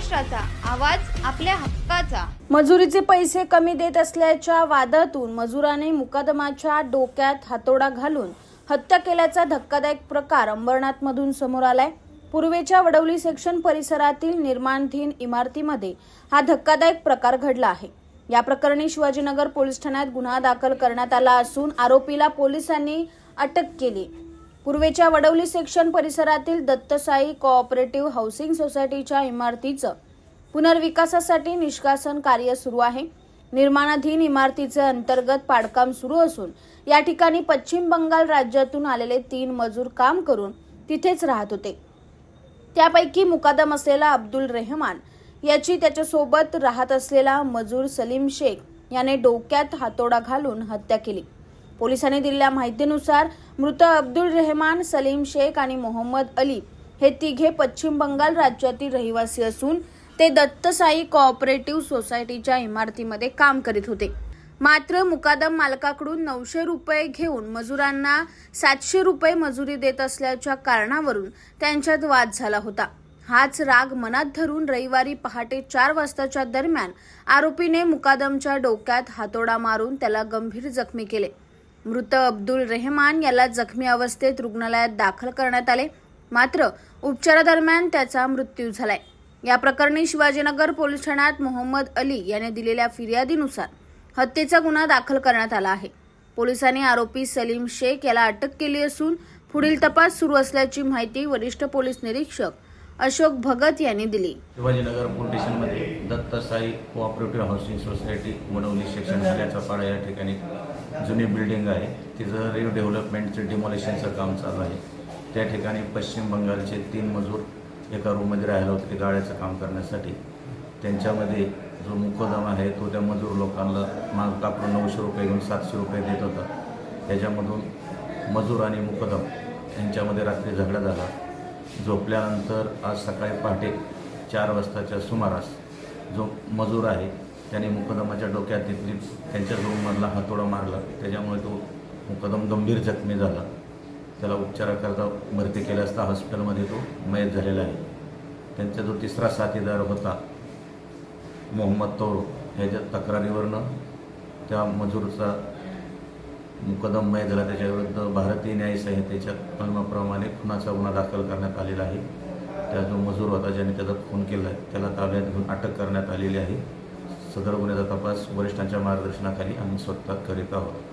महाराष्ट्राचा आवाज आपल्या हक्काचा। मजुरीचे पैसे कमी देत असल्याच्या वादातून मजुराने मुकादमाच्या डोक्यात हातोडा घालून हत्या केल्याचा धक्कादायक प्रकार अंबरनाथमधून समोर आलाय। पूर्वेच्या वडवली सेक्शन परिसरातील निर्माणाधीन इमारतीमध्ये हा धक्कादायक प्रकार घडला आहे। या प्रकरणी शिवाजीनगर पोलीस ठाण्यात गुन्हा दाखल करण्यात आला असून आरोपीला पोलिसांनी अटक केली। पूर्वेच्या वडवली सेक्शन परिसरातील दत्तसाई कोऑपरेटिव्ह हाऊसिंग सोसायटीच्या इमारतीचं पुनर्विकासासाठी निष्कासन कार्य सुरू आहे। निर्माणाधीन इमारतीचे अंतर्गत पाडकाम सुरू असून या ठिकाणी पश्चिम बंगाल राज्यातून आलेले 3 मजूर काम करून तिथेच राहत होते। त्यापैकी मुकादम असलेला अब्दुल रेहमान याची त्याच्यासोबत राहत असलेला मजूर सलीम शेख याने डोक्यात हातोडा घालून हत्या केली। पोलिसांनी दिलेल्या माहितीनुसार मृत अब्दुल रेहमान, सलीम शेख आणि मोहम्मद अली हे तिघे पश्चिम बंगाल राज्यातील रहिवासी असून ते दत्तसाई कोऑपरेटिव्ह सोसायटीच्या इमारतीमध्ये काम करीत होते। मात्र मुकादम मालकाकडून 900 रुपये घेऊन मजुरांना 700 रुपये मजुरी देत असल्याच्या कारणावरून त्यांच्यात वाद झाला होता। हाच राग मनात धरून रविवारी पहाटे 4 वाजताच्या दरम्यान आरोपीने मुकादमच्या डोक्यात हातोडा मारून त्याला गंभीर जखमी केले। मृत अब्दुल रेहमान याला जखमी अवस्थेत रुग्णालयात दाखल करण्यात आले, मात्र उपचारादरम्यान त्याचा मृत्यू झालाय। या प्रकरणी शिवाजीनगर पोलीस ठाण्यात मोहम्मद अली याने दिलेल्या फिर्यादीनुसार हत्येचा गुन्हा दाखल करण्यात आला आहे। पोलिसांनी आरोपी सलीम शेख याला अटक केली असून पुढील तपास सुरू असल्याची माहिती वरिष्ठ पोलीस निरीक्षक अशोक भगत यांनी दिली। शिवाजीनगर पोलीस स्टेशनमध्ये Dattasai cooperative housing society Wadavali section झाल्याचा पाडा या ठिकाणी जुनी बिल्डिंग आहे, तिचं रिडेव्हलपमेंटचं डिमॉलिशनचं काम चालू आहे। त्या ठिकाणी पश्चिम बंगालचे 3 मजूर एका रूममध्ये राहायला होते गाड्याचं काम करण्यासाठी। त्यांच्यामध्ये जो मुकदमा आहे तो त्या मजूर लोकांना मालकाकडून 900 रुपये घेऊन 700 रुपये देत होता। त्याच्यामधून मजूर आणि मुकदम यांच्यामध्ये रात्री झगडा झाला। झोपल्यानंतर आज सकाळी पहाटे 4 वाजताच्या सुमारास जो मजूर आहे त्याने मुकदमाच्या डोक्यात त्यांच्या रूममधला हातोडा मारला, त्याच्यामुळे तो मुकदम गंभीर जखमी झाला। त्याला उपचाराकरता भरती केलं असता हॉस्पिटलमध्ये तो मयत झालेला आहे। त्यांचा जो 3रा साथीदार होता मोहम्मद तौर ह्याच्या तक्रारीवरनं त्या मजूरचा मुकदम मयत झाला, त्याच्याविरुद्ध भारतीय न्याय संहितेच्या कलमाप्रमाणे खुनाचा गुन्हा दाखल करण्यात आलेला आहे। त्या जो मजूर होता ज्याने त्याचा खून केला आहे त्याला ताब्यात घेऊन अटक करण्यात आलेली आहे। सदर गुन्ह्याचा तपास वरिष्ठांच्या मार्गदर्शनाखाली आम्ही स्वतः करीत आहोत।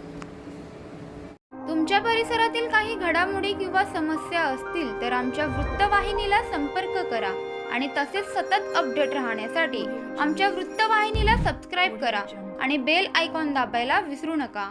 तुमच्या परिसरातील काही घडामोडी किंवा समस्या असतील तर आमच्या वृत्तवाहिनीला संपर्क करा आणि तसेच सतत अपडेट राहण्यासाठी आमच्या वृत्तवाहिनीला सबस्क्राईब करा आणि बेल आयकॉन दाबायला विसरू नका।